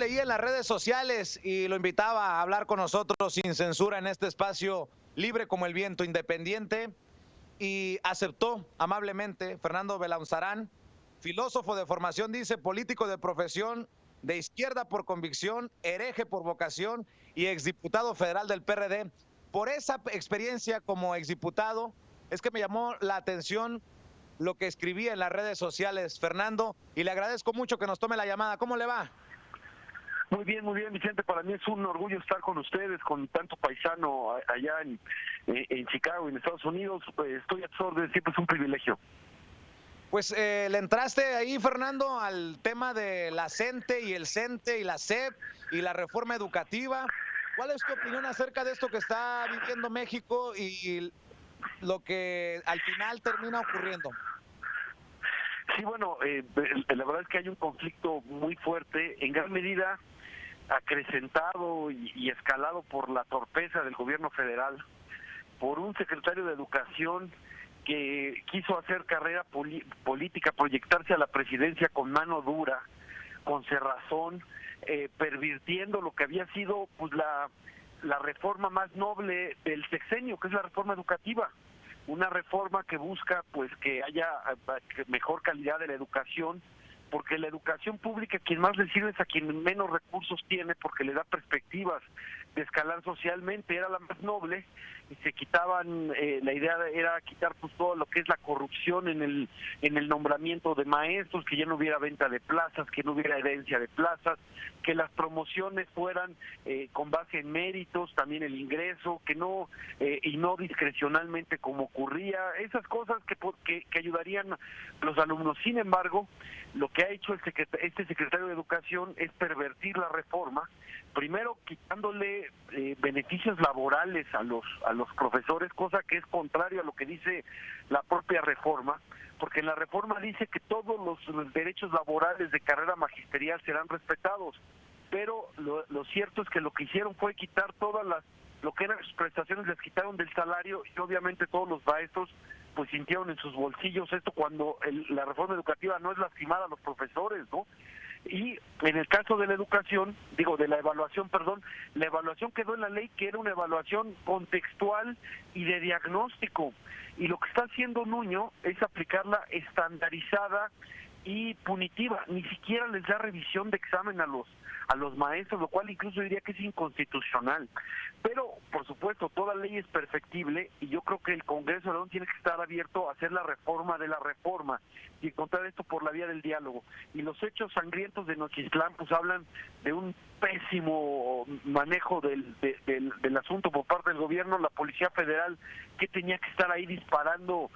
leía en las redes sociales y lo invitaba a hablar con nosotros sin censura en este espacio libre como el viento, independiente, y aceptó amablemente. Fernando Belanzarán, filósofo de formación, dice, político de profesión, de izquierda por convicción, hereje por vocación y exdiputado federal del PRD. Por esa experiencia como exdiputado es que me llamó la atención lo que escribía en las redes sociales, Fernando, y le agradezco mucho que nos tome la llamada. ¿Cómo le va? Muy bien, Vicente. Para mí es un orgullo estar con ustedes, con tanto paisano allá en Chicago, en Estados Unidos. Estoy a sus órdenes, siempre es un privilegio. Pues le entraste ahí, Fernando, al tema de la CENTE y el CENTE y la SEP y la reforma educativa. ¿Cuál es tu opinión acerca de esto que está viviendo México y lo que al final termina ocurriendo? Sí, bueno, la verdad es que hay un conflicto muy fuerte, en gran medida acrecentado y escalado por la torpeza del gobierno federal, por un secretario de Educación que quiso hacer carrera política, proyectarse a la presidencia con mano dura, con cerrazón, pervirtiendo lo que había sido pues la reforma más noble del sexenio, que es la reforma educativa. Una reforma que busca pues que haya mejor calidad de la educación, porque la educación pública quien más le sirve es a quien menos recursos tiene, porque le da perspectivas de escalar socialmente. Era la más noble y se quitaban, la idea era quitar pues todo lo que es la corrupción en el nombramiento de maestros, que ya no hubiera venta de plazas, que no hubiera herencia de plazas, que las promociones fueran con base en méritos, también el ingreso, que no y no discrecionalmente como ocurría, esas cosas que ayudarían a los alumnos. Sin embargo, lo que ha hecho este secretario de Educación es pervertir la reforma, primero quitándole beneficios laborales a los profesores, cosa que es contrario a lo que dice la propia reforma, porque en la reforma dice que todos los derechos laborales de carrera magisterial serán respetados, pero lo cierto es que lo que hicieron fue quitar lo que eran sus prestaciones, les quitaron del salario, y obviamente todos los maestros pues sintieron en sus bolsillos esto, cuando la reforma educativa no es lastimada a los profesores, ¿no? Y en el caso de la educación, de la evaluación, perdón, la evaluación quedó en la ley, que era una evaluación contextual y de diagnóstico, y lo que está haciendo Nuño es aplicarla estandarizada y punitiva. Ni siquiera les da revisión de examen a los maestros, lo cual incluso diría que es inconstitucional. Pero, por supuesto, toda ley es perfectible, y yo creo que el Congreso de la Unión tiene que estar abierto a hacer la reforma de la reforma y encontrar esto por la vía del diálogo. Y los hechos sangrientos de Nochistlán pues hablan de un pésimo manejo del asunto por parte del gobierno. La Policía Federal, que tenía que estar ahí disparando,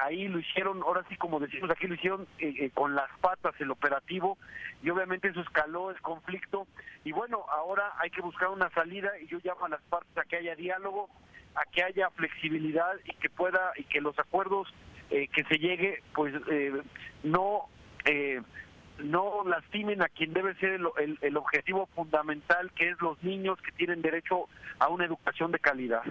ahí lo hicieron, ahora sí como decimos aquí, lo hicieron con las patas el operativo, y obviamente eso escaló el conflicto. Y bueno, ahora hay que buscar una salida, y yo llamo a las partes a que haya diálogo, a que haya flexibilidad, y que los acuerdos que se llegue pues no lastimen a quien debe ser el objetivo fundamental, que es los niños que tienen derecho a una educación de calidad.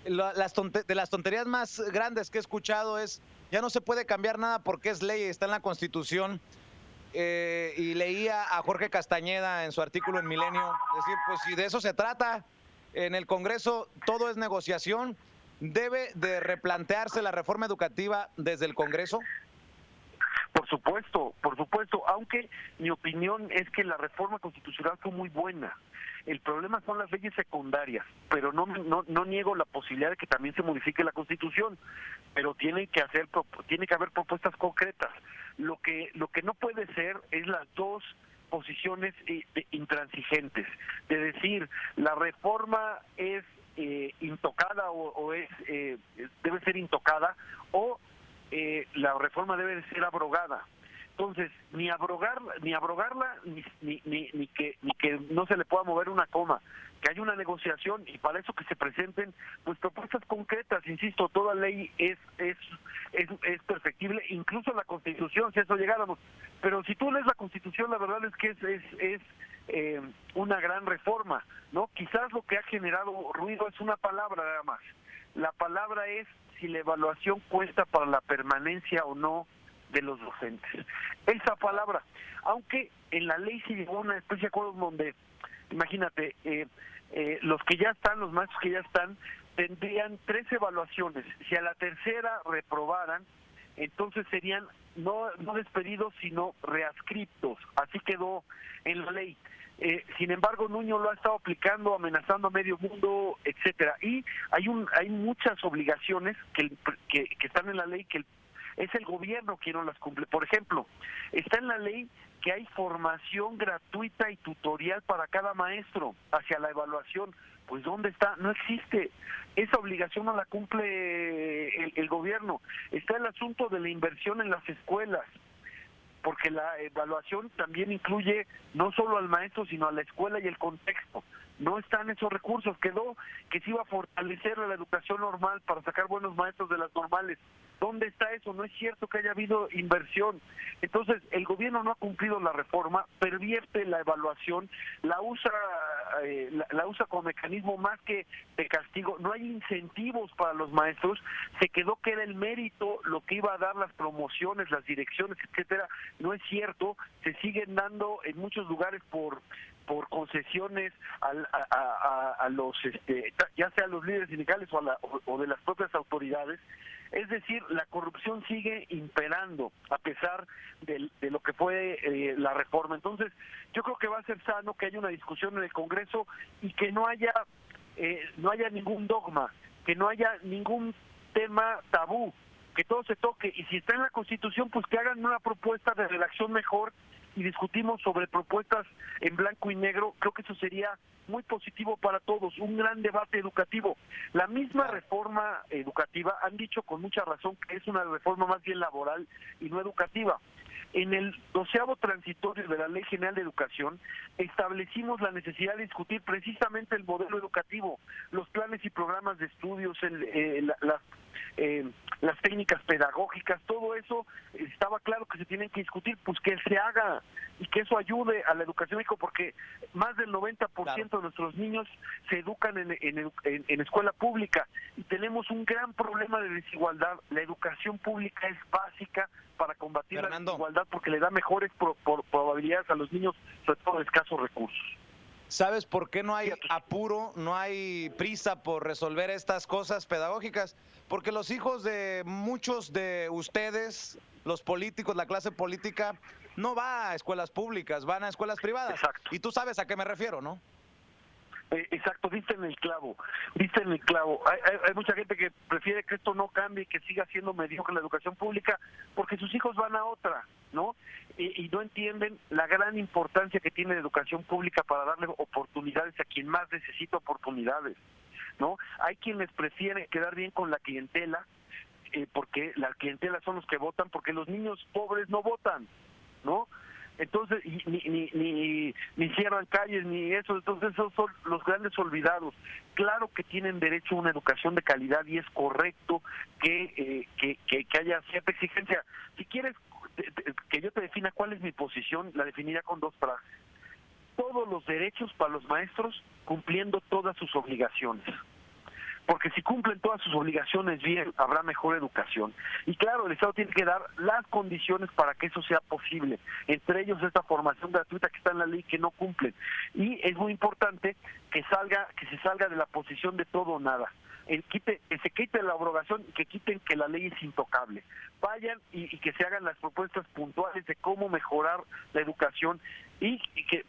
De las tonterías más grandes que he escuchado es, ya no se puede cambiar nada porque es ley, está en la Constitución. Y leía a Jorge Castañeda en su artículo en Milenio decir, pues si de eso se trata, en el Congreso todo es negociación. ¿Debe de replantearse la reforma educativa desde el Congreso? Por supuesto, aunque mi opinión es que la reforma constitucional fue muy buena. El problema son las leyes secundarias, pero no niego la posibilidad de que también se modifique la Constitución, pero tiene que haber propuestas concretas. Lo que no puede ser es las dos posiciones intransigentes, de decir la reforma es intocada o debe ser intocada, o la reforma debe de ser abrogada. Entonces, ni abrogarla, ni que no se le pueda mover una coma, que haya una negociación, y para eso que se presenten pues propuestas concretas. Insisto, toda ley es perfectible, incluso la Constitución, si a eso llegáramos. Pero si tú lees la Constitución, la verdad es que es una gran reforma, ¿no? Quizás lo que ha generado ruido es una palabra nada más. La palabra es si la evaluación cuesta para la permanencia o no de los docentes. Esa palabra, aunque en la ley se llegó a una especie de acuerdo donde, imagínate, los que ya están, los maestros que ya están, tendrían 3 evaluaciones. Si a la tercera reprobaran, entonces serían no despedidos, sino readscriptos. Así quedó en la ley. Sin embargo, Nuño lo ha estado aplicando, amenazando a medio mundo, etcétera. Y hay muchas obligaciones que están en la ley que es el gobierno quien no las cumple. Por ejemplo, está en la ley que hay formación gratuita y tutorial para cada maestro hacia la evaluación. Pues ¿dónde está? No existe. Esa obligación no la cumple el gobierno. Está el asunto de la inversión en las escuelas, porque la evaluación también incluye no solo al maestro, sino a la escuela y el contexto. No están esos recursos. Quedó que se iba a fortalecer la educación normal para sacar buenos maestros de las normales. ¿Dónde está eso? No es cierto que haya habido inversión. Entonces, el gobierno no ha cumplido la reforma, pervierte la evaluación, la usa como mecanismo más que de castigo. No hay incentivos para los maestros. Se quedó que era el mérito lo que iba a dar las promociones, las direcciones, etcétera. No es cierto. Se siguen dando en muchos lugares por concesiones a los ya sea a los líderes sindicales o de las propias autoridades. Es decir, la corrupción sigue imperando a pesar de lo que fue la reforma. Entonces, yo creo que va a ser sano que haya una discusión en el Congreso y que no haya ningún dogma, que no haya ningún tema tabú, que todo se toque, y si está en la Constitución, pues que hagan una propuesta de redacción mejor y discutimos sobre propuestas en blanco y negro. Creo que eso sería muy positivo para todos, un gran debate educativo. La misma reforma educativa han dicho con mucha razón que es una reforma más bien laboral y no educativa. En el 12º transitorio de la Ley General de Educación establecimos la necesidad de discutir precisamente el modelo educativo, los planes y programas de estudios, las técnicas pedagógicas, todo eso estaba claro que se tienen que discutir, pues que se haga y que eso ayude a la educación, porque más del 90% de nuestros niños se educan en escuela pública y tenemos un gran problema de desigualdad. La educación pública es básica para combatir la desigualdad porque le da mejores probabilidades a los niños, sobre todo de escasos recursos. ¿Sabes por qué no hay apuro, no hay prisa por resolver estas cosas pedagógicas? Porque los hijos de muchos de ustedes, los políticos, la clase política, no va a escuelas públicas, van a escuelas privadas. Exacto. Y tú sabes a qué me refiero, ¿no? Exacto, diste en el clavo. Hay mucha gente que prefiere que esto no cambie y que siga siendo mediocre la educación pública porque sus hijos van a otra, ¿no? Y no entienden la gran importancia que tiene la educación pública para darle oportunidades a quien más necesita oportunidades, ¿no? Hay quienes prefieren quedar bien con la clientela, porque la clientela son los que votan, porque los niños pobres no votan, ¿no? Entonces, ni cierran calles, ni eso. Entonces, esos son los grandes olvidados. Claro que tienen derecho a una educación de calidad y es correcto que haya cierta exigencia. Si quieres que yo te defina cuál es mi posición, la definiría con 2 frases. Todos los derechos para los maestros cumpliendo todas sus obligaciones. Porque si cumplen todas sus obligaciones bien, habrá mejor educación. Y claro, el Estado tiene que dar las condiciones para que eso sea posible. Entre ellos esta formación gratuita que está en la ley que no cumplen. Y es muy importante que se salga de la posición de todo o nada. Que se quite la abrogación y que quiten que la ley es intocable. Vayan y que se hagan las propuestas puntuales de cómo mejorar la educación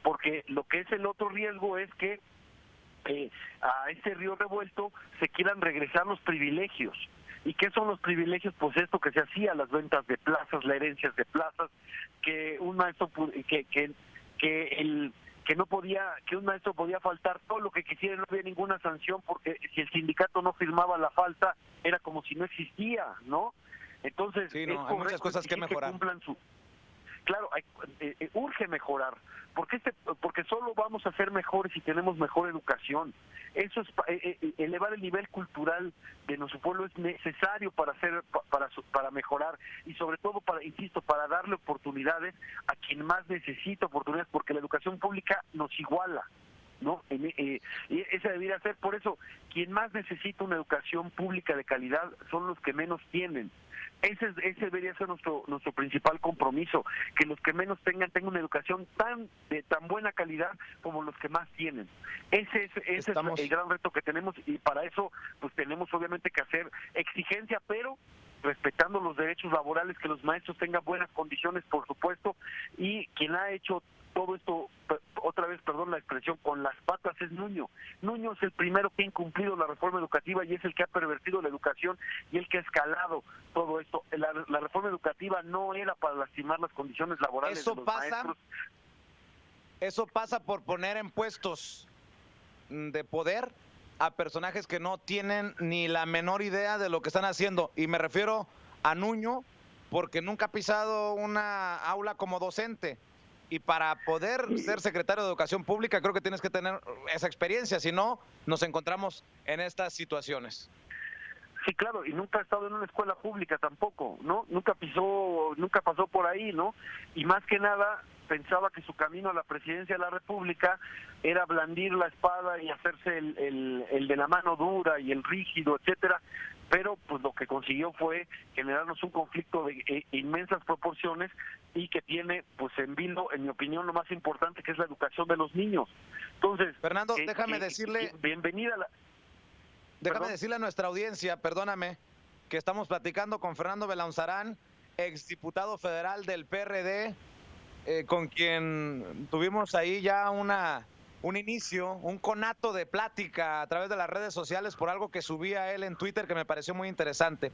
porque lo que es el otro riesgo es que a este río revuelto se quieran regresar los privilegios. ¿Y qué son los privilegios? Pues esto que se hacía, las ventas de plazas, las herencias de plazas, que un maestro que un maestro podía faltar todo lo que quisiera, no había ninguna sanción, porque si el sindicato no firmaba la falta era como si no existía, ¿no? Entonces sí, no, hay muchas cosas que mejorar. Claro, urge mejorar, porque solo vamos a ser mejores si tenemos mejor educación. Eso es elevar el nivel cultural de nuestro pueblo es necesario para mejorar y sobre todo para darle oportunidades a quien más necesita oportunidades, porque la educación pública nos iguala, ¿no? Y esa debería ser, por eso, quien más necesita una educación pública de calidad son los que menos tienen. Ese debería ser nuestro principal compromiso, que los que menos tengan una educación de tan buena calidad como los que más tienen. Ese es el gran reto que tenemos, y para eso pues tenemos obviamente que hacer exigencia, pero respetando los derechos laborales, que los maestros tengan buenas condiciones, por supuesto, y quien ha hecho todo esto, otra vez, perdón la expresión, con las patas es Nuño. Nuño es el primero que ha incumplido la reforma educativa y es el que ha pervertido la educación y el que ha escalado todo esto. La reforma educativa no era para lastimar las condiciones laborales de los maestros. Eso pasa por poner en puestos de poder a personajes que no tienen ni la menor idea de lo que están haciendo. Y me refiero a Nuño porque nunca ha pisado una aula como docente. Y para poder ser secretario de Educación Pública creo que tienes que tener esa experiencia, si no, nos encontramos en estas situaciones. Sí, claro, y nunca ha estado en una escuela pública tampoco, ¿no? Nunca pasó por ahí, ¿no? Y más que nada pensaba que su camino a la presidencia de la República era blandir la espada y hacerse el de la mano dura y el rígido, etcétera, pero pues lo que consiguió fue generarnos un conflicto de inmensas proporciones y que tiene pues en vilo, en mi opinión, lo más importante, que es la educación de los niños. Entonces, Fernando, déjame decirle... bienvenida a la... Déjame decirle a nuestra audiencia, perdóname, que estamos platicando con Fernando Belaunzarán, exdiputado federal del PRD, con quien tuvimos ahí ya un inicio, un conato de plática a través de las redes sociales por algo que subía él en Twitter que me pareció muy interesante.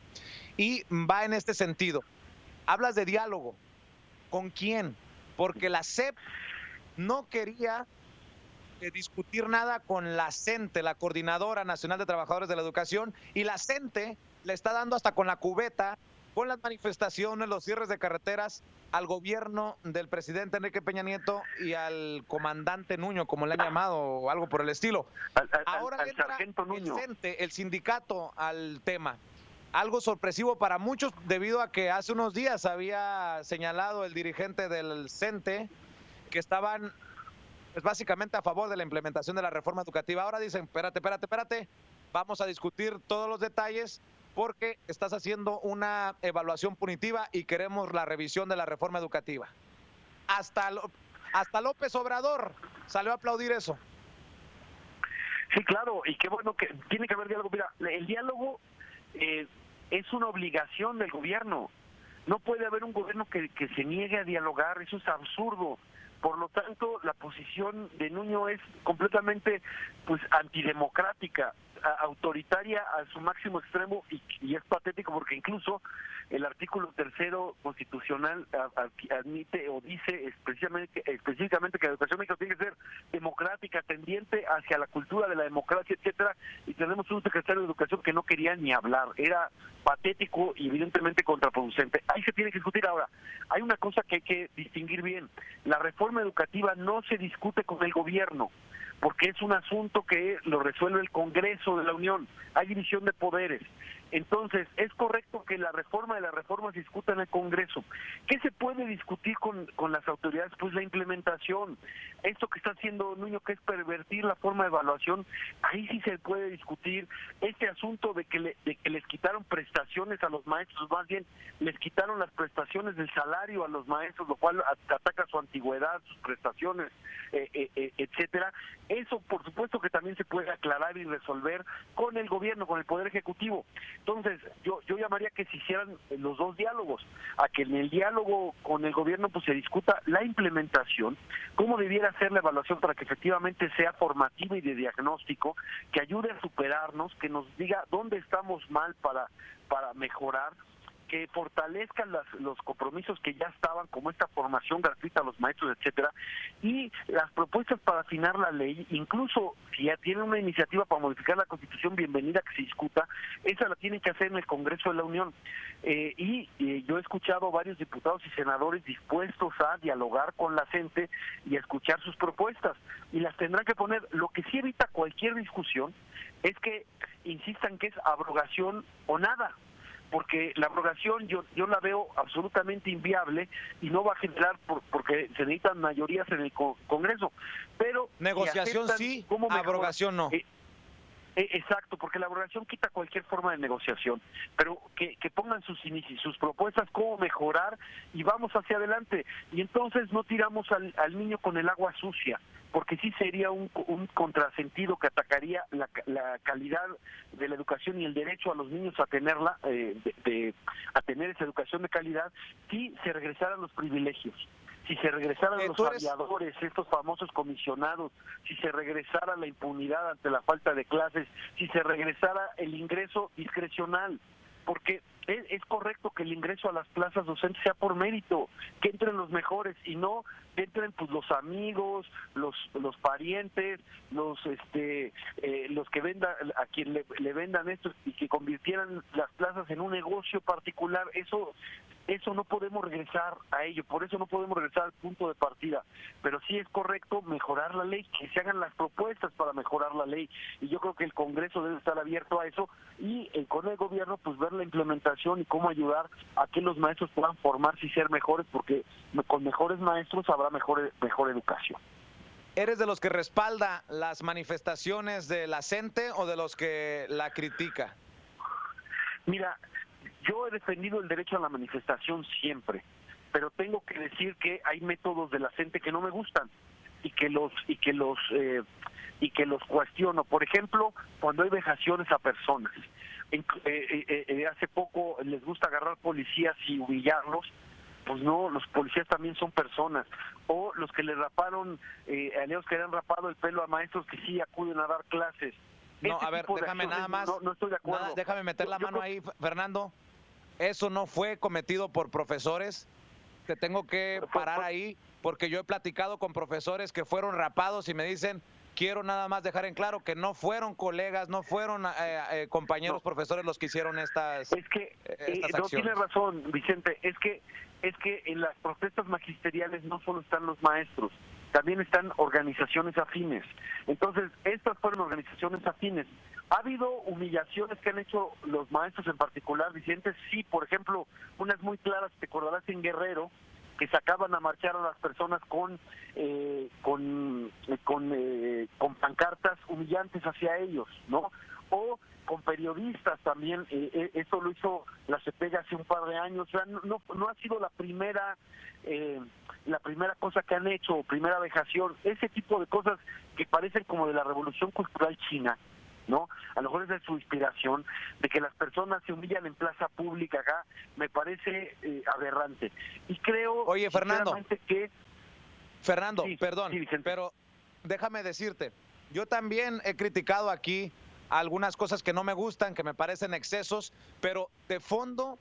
Y va en este sentido. Hablas de diálogo. ¿Con quién? Porque la SEP no quería discutir nada con la CENTE, la Coordinadora Nacional de Trabajadores de la Educación, y la CENTE le está dando hasta con la cubeta, con las manifestaciones, los cierres de carreteras, al gobierno del presidente Enrique Peña Nieto y al comandante Nuño, como le han llamado, o algo por el estilo. Ahora al sargento Nuño. El CENTE, el sindicato, al tema. Algo sorpresivo para muchos, debido a que hace unos días había señalado el dirigente del CENTE que estaban pues básicamente a favor de la implementación de la reforma educativa. Ahora dicen, espérate, vamos a discutir todos los detalles porque estás haciendo una evaluación punitiva y queremos la revisión de la reforma educativa. Hasta López Obrador salió a aplaudir eso. Sí, claro, y qué bueno que tiene que haber diálogo. Mira, el diálogo es una obligación del gobierno. No puede haber un gobierno que se niegue a dialogar, eso es absurdo. Por lo tanto, la posición de Nuño es completamente pues antidemocrática, autoritaria a su máximo extremo, y es patético porque incluso el artículo 3º constitucional admite o dice específicamente que la educación médica tiene que ser democrática, tendiente hacia la cultura de la democracia, etcétera, y tenemos un secretario de Educación que no quería ni hablar. Era patético y evidentemente contraproducente. Ahí se tiene que discutir. Ahora, hay una cosa que hay que distinguir bien: la reforma educativa no se discute con el gobierno, porque es un asunto que lo resuelve el Congreso de la Unión. Hay división de poderes. Entonces, es correcto que la reforma de las reformas se discuta en el Congreso. ¿Qué se puede discutir con las autoridades? Pues la implementación. Esto que está haciendo Nuño, que es pervertir la forma de evaluación, ahí sí se puede discutir. Este asunto de que les quitaron prestaciones a los maestros, más bien les quitaron las prestaciones del salario a los maestros, lo cual ataca su antigüedad, sus prestaciones, etcétera. Eso, por supuesto, que también se puede aclarar y resolver con el gobierno, con el Poder Ejecutivo. Entonces, yo llamaría que se hicieran los dos diálogos, a que en el diálogo con el gobierno pues se discuta la implementación, cómo debiera ser la evaluación para que efectivamente sea formativa y de diagnóstico, que ayude a superarnos, que nos diga dónde estamos mal para mejorar, que fortalezcan los compromisos que ya estaban, como esta formación gratuita a los maestros, etcétera, y las propuestas para afinar la ley, incluso si ya tienen una iniciativa para modificar la Constitución, bienvenida que se discuta, esa la tienen que hacer en el Congreso de la Unión. Yo he escuchado varios diputados y senadores dispuestos a dialogar con la gente y a escuchar sus propuestas, y las tendrán que poner. Lo que sí evita cualquier discusión es que insistan que es abrogación o nada, porque la abrogación yo la veo absolutamente inviable y no va a generar porque se necesitan mayorías en el Congreso. Pero negociación sí, abrogación no. Exacto, porque la abrogación quita cualquier forma de negociación, pero que pongan sus propuestas, cómo mejorar y vamos hacia adelante. Y entonces no tiramos al niño con el agua sucia, porque sí sería un contrasentido que atacaría la calidad de la educación y el derecho a los niños a tenerla, a tener esa educación de calidad, si se regresaran los privilegios. Si se regresaran los aviadores, estos famosos comisionados, si se regresara la impunidad ante la falta de clases, si se regresara el ingreso discrecional, porque es correcto que el ingreso a las plazas docentes sea por mérito, que entren los mejores y no que entren pues los amigos, los parientes, los que vendan, a quien le vendan esto y que convirtieran las plazas en un negocio particular. Eso no podemos regresar a ello, por eso no podemos regresar al punto de partida, pero sí es correcto mejorar la ley, que se hagan las propuestas para mejorar la ley, y yo creo que el Congreso debe estar abierto a eso, y con el gobierno pues ver la implementación y cómo ayudar a que los maestros puedan formarse y ser mejores, porque con mejores maestros habrá mejor educación. ¿Eres de los que respalda las manifestaciones de la CENTE o de los que la critica? Mira, yo he defendido el derecho a la manifestación siempre, pero tengo que decir que hay métodos de la CENTE que no me gustan y que los cuestiono. Por ejemplo, cuando hay vejaciones a personas. Hace poco les gusta agarrar policías y humillarlos. Pues no, los policías también son personas. O los que le raparon, aliados que le han rapado el pelo a maestros que sí acuden a dar clases. No, a ver, déjame nada más. No estoy de acuerdo. Déjame meter la mano ahí, Fernando. Eso no fue cometido por profesores. Te tengo que parar ahí porque yo he platicado con profesores que fueron rapados y me dicen, quiero nada más dejar en claro que no fueron colegas, no fueron compañeros profesores los que hicieron estas estas acciones. No tiene razón, Vicente, es que en las protestas magisteriales no solo están los maestros, también están organizaciones afines. Entonces, estas fueron organizaciones afines. ¿Ha habido humillaciones que han hecho los maestros en particular, Vicente? Sí, por ejemplo, unas muy claras, te acordarás en Guerrero, que sacaban a marchar a las personas con pancartas humillantes hacia ellos, ¿no? O con periodistas también, eso lo hizo la CEPEG hace un par de años. O sea, no ha sido la primera cosa que han hecho, primera vejación, ese tipo de cosas que parecen como de la Revolución Cultural China, ¿no? A lo mejor esa es su inspiración, de que las personas se humillan en plaza pública acá, me parece aberrante. Y creo, oye, Fernando, que... Fernando, Sí, perdón, sí, pero déjame decirte, yo también he criticado aquí algunas cosas que no me gustan, que me parecen excesos, pero de fondo,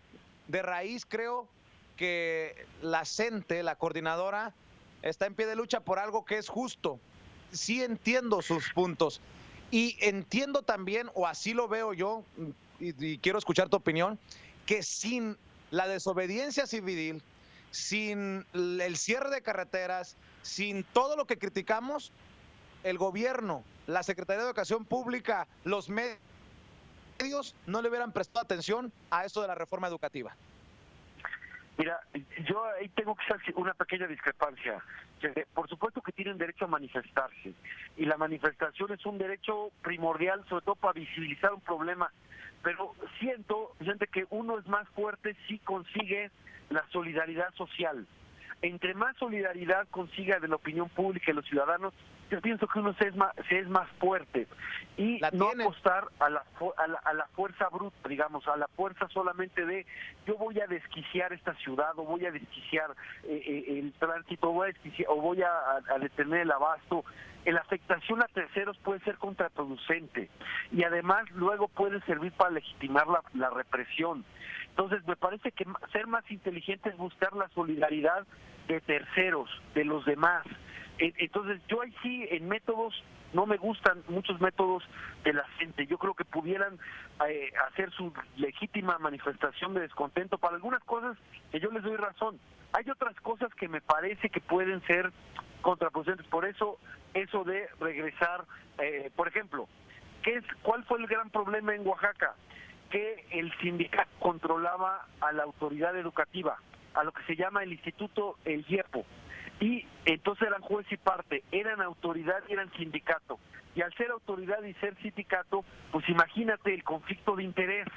de raíz, creo que la CENTE, la coordinadora, está en pie de lucha por algo que es justo. Sí entiendo sus puntos y entiendo también, o así lo veo yo, y quiero escuchar tu opinión, que sin la desobediencia civil, sin el cierre de carreteras, sin todo lo que criticamos, el gobierno, la Secretaría de Educación Pública, los medios no le hubieran prestado atención a esto de la reforma educativa. Mira, yo ahí tengo que hacer una pequeña discrepancia. Por supuesto que tienen derecho a manifestarse, y la manifestación es un derecho primordial, sobre todo para visibilizar un problema, pero siento, Vicente, que uno es más fuerte si consigue la solidaridad social. Entre más solidaridad consiga de la opinión pública y los ciudadanos, yo pienso que uno se es más fuerte, y no apostar a la fuerza bruta, digamos, a la fuerza solamente de yo voy a desquiciar esta ciudad, o voy a desquiciar el tránsito, o voy a detener el abasto. La afectación a terceros puede ser contraproducente, y además luego puede servir para legitimar la represión. Entonces me parece que ser más inteligente es buscar la solidaridad de terceros, de los demás. Entonces yo ahí sí, en métodos, no me gustan muchos métodos de la gente. Yo creo que pudieran hacer su legítima manifestación de descontento para algunas cosas que yo les doy razón. Hay otras cosas que me parece que pueden ser contraproducentes. Por eso de regresar, por ejemplo, ¿cuál fue el gran problema en Oaxaca? Que el sindicato controlaba a la autoridad educativa, a lo que se llama el instituto, el IEPO. y entonces eran juez y parte, eran autoridad y eran sindicato. Y al ser autoridad y ser sindicato, pues imagínate el conflicto de interés,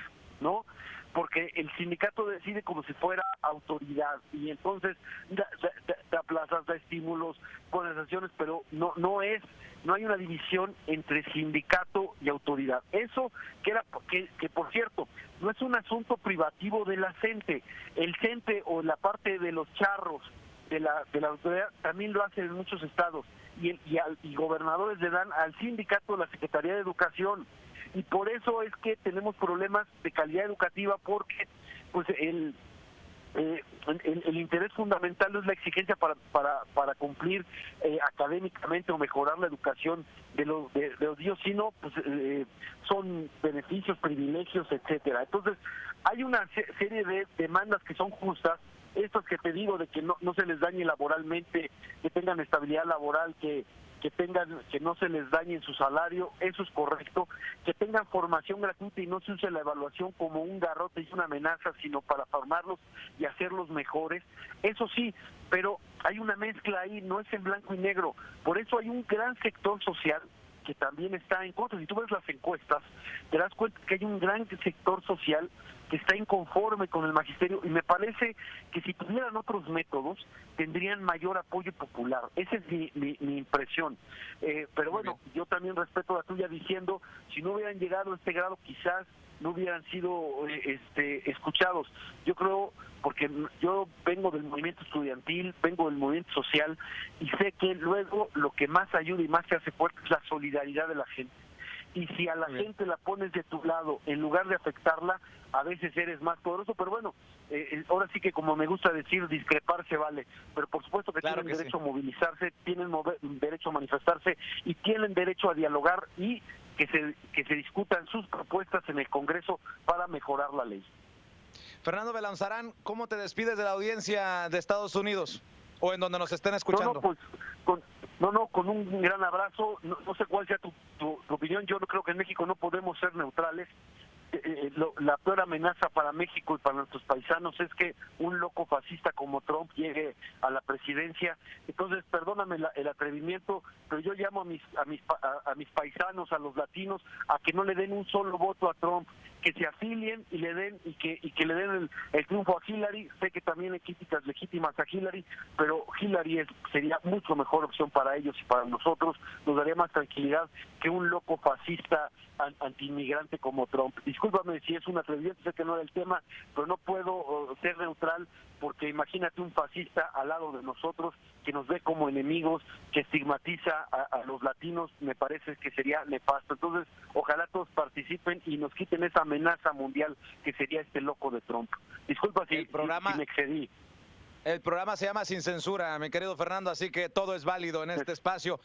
¿no? Porque el sindicato decide como si fuera autoridad y entonces da plazas, da estímulos, pones acciones, pero no hay una división entre sindicato y autoridad. Eso que por cierto, no es un asunto privativo de la CENTE. El CENTE o la parte de los charros de la autoridad también lo hacen en muchos estados y gobernadores le dan al sindicato la Secretaría de Educación. Y por eso es que tenemos problemas de calidad educativa, porque pues el interés fundamental no es la exigencia para cumplir académicamente o mejorar la educación de los niños, sino pues son beneficios, privilegios, etcétera. Entonces hay una serie de demandas que son justas, estos que te digo de que no se les dañe laboralmente, que tengan estabilidad laboral, que no se les dañe en su salario, eso es correcto, que tengan formación gratuita y no se use la evaluación como un garrote y una amenaza, sino para formarlos y hacerlos mejores, eso sí, pero hay una mezcla ahí, no es en blanco y negro, por eso hay un gran sector social que también está en contra. Si tú ves las encuestas, te das cuenta que hay un gran sector social que está inconforme con el magisterio, y me parece que si tuvieran otros métodos tendrían mayor apoyo popular. Esa es mi impresión. Pero bueno, yo también respeto la tuya diciendo, si no hubieran llegado a este grado quizás no hubieran sido escuchados. Yo creo, porque yo vengo del movimiento estudiantil, vengo del movimiento social, y sé que luego lo que más ayuda y más se hace fuerte es la solidaridad de la gente. Y si a la gente la pones de tu lado, en lugar de afectarla, a veces eres más poderoso. Pero bueno, ahora sí que, como me gusta decir, discrepar se vale. Pero por supuesto que tienen derecho a movilizarse, tienen derecho a manifestarse y tienen derecho a dialogar y que se discutan sus propuestas en el Congreso para mejorar la ley. Fernando Belanzarán, ¿cómo te despides de la audiencia de Estados Unidos o en donde nos estén escuchando? Con un gran abrazo. No sé cuál sea tu opinión. Yo no creo que en México no podemos ser neutrales. La peor amenaza para México y para nuestros paisanos es que un loco fascista como Trump llegue a la presidencia. Entonces, perdóname el atrevimiento, pero yo llamo a mis paisanos, a los latinos, a que no le den un solo voto a Trump, que se afilien y le den que le den el triunfo a Hillary. Sé que también hay críticas legítimas a Hillary, pero Hillary sería mucho mejor opción para ellos y para nosotros. Nos daría más tranquilidad que un loco fascista antiinmigrante como Trump. Discúlpame si es un atrevimiento, sé que no era el tema, pero no puedo ser neutral, porque imagínate un fascista al lado de nosotros que nos ve como enemigos, que estigmatiza a los latinos. Me parece que sería nefasto. Entonces, ojalá todos participen y nos quiten esa amenaza mundial que sería este loco de Trump. Disculpa si me excedí. El programa se llama Sin Censura, mi querido Fernando, así que todo es válido en este espacio.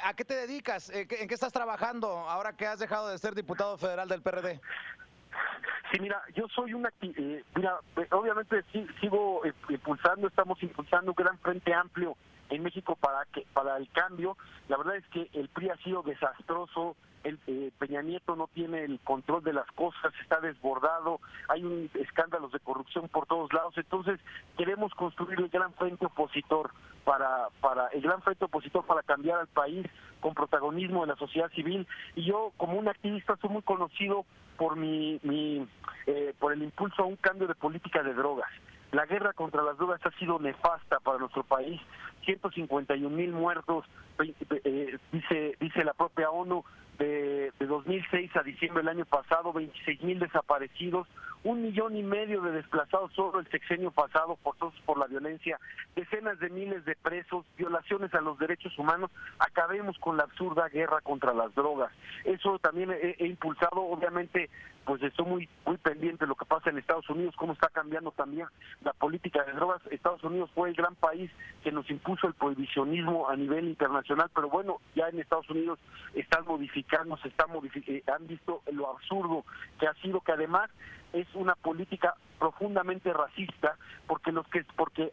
¿A qué te dedicas? ¿En qué estás trabajando ahora que has dejado de ser diputado federal del PRD? Sí, mira, yo soy obviamente sigo estamos impulsando un gran frente amplio en México para el cambio. La verdad es que el PRI ha sido desastroso. Peña Nieto no tiene el control de las cosas, está desbordado, hay un escándalos de corrupción por todos lados. Entonces queremos construir el gran frente opositor para cambiar al país con protagonismo de la sociedad civil. Y yo, como un activista, soy muy conocido por por el impulso a un cambio de política de drogas. La guerra contra las drogas ha sido nefasta para nuestro país. 151,000 muertos, dice la propia ONU, de 2006 a diciembre del año pasado, 26,000 desaparecidos, 1,5 millones de desplazados solo el sexenio pasado, forzosos por la violencia, decenas de miles de presos, violaciones a los derechos humanos. Acabemos con la absurda guerra contra las drogas. Eso también he impulsado. Obviamente, pues estoy muy pendiente de lo que pasa en Estados Unidos, cómo está cambiando también la política de drogas. Estados Unidos fue el gran país que nos impuso el prohibicionismo a nivel internacional, pero bueno, ya en Estados Unidos están modificando, han visto lo absurdo que ha sido, que además es una política profundamente racista, porque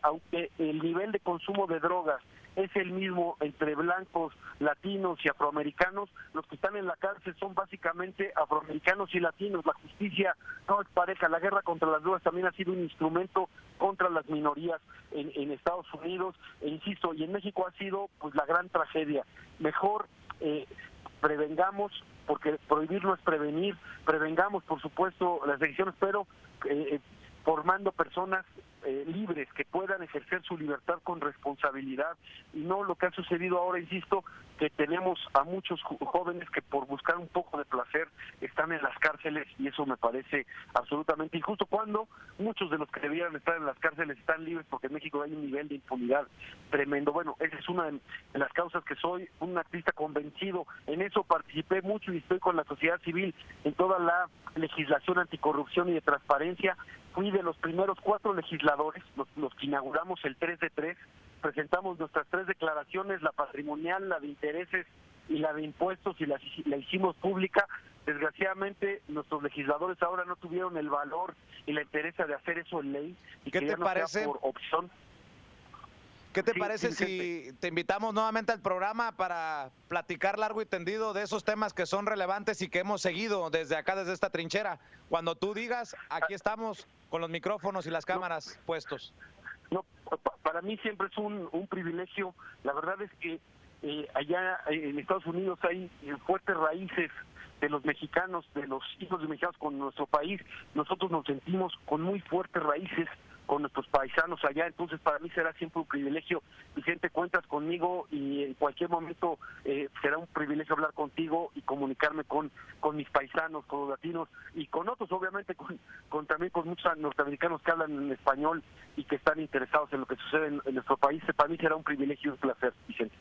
aunque el nivel de consumo de drogas es el mismo entre blancos, latinos y afroamericanos. Los que están en la cárcel son básicamente afroamericanos y latinos. La justicia no es pareja. La guerra contra las drogas también ha sido un instrumento contra las minorías en Estados Unidos, e insisto, y en México ha sido pues la gran tragedia. Mejor prevengamos, porque prohibir no es prevenir, prevengamos por supuesto las decisiones, pero formando personas libres que puedan ejercer su libertad con responsabilidad, y no lo que ha sucedido ahora. Insisto, que tenemos a muchos jóvenes que por buscar un poco de placer están en las cárceles, y eso me parece absolutamente injusto, cuando muchos de los que debieran estar en las cárceles están libres, porque en México hay un nivel de impunidad tremendo. Bueno, esa es una de las causas que soy un artista convencido. En eso participé mucho y estoy con la sociedad civil en toda la legislación anticorrupción y de transparencia. Fui de los primeros 4 legisladores, los que inauguramos el 3 de 3, presentamos nuestras 3 declaraciones, la patrimonial, la de intereses y la de impuestos, y la hicimos pública. Desgraciadamente, nuestros legisladores ahora no tuvieron el valor y la entereza de hacer eso en ley. Y ¿Qué te parece? Por opción. ¿Qué te parece si te invitamos nuevamente al programa para platicar largo y tendido de esos temas que son relevantes y que hemos seguido desde acá, desde esta trinchera? Cuando tú digas, aquí estamos con los micrófonos y las cámaras puestos. No, para mí siempre es un privilegio. La verdad es que allá en Estados Unidos hay fuertes raíces de los mexicanos, de los hijos de mexicanos con nuestro país. Nosotros nos sentimos con muy fuertes raíces con nuestros paisanos allá, entonces para mí será siempre un privilegio. Vicente, cuentas conmigo, y en cualquier momento será un privilegio hablar contigo y comunicarme con mis paisanos, con los latinos y con otros, obviamente también con muchos norteamericanos que hablan en español y que están interesados en lo que sucede en nuestro país. Para mí será un privilegio y un placer, Vicente.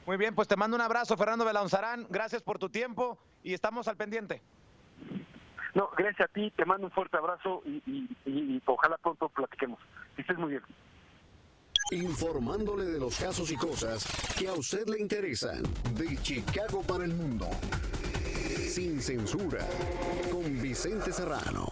Muy bien, pues te mando un abrazo, Fernando Belaunzarán, gracias por tu tiempo y estamos al pendiente. No, gracias a ti, te mando un fuerte abrazo y ojalá pronto platiquemos. Que estés muy bien. Informándole de los casos y cosas que a usted le interesan. De Chicago para el mundo. Sin censura. Con Vicente Serrano.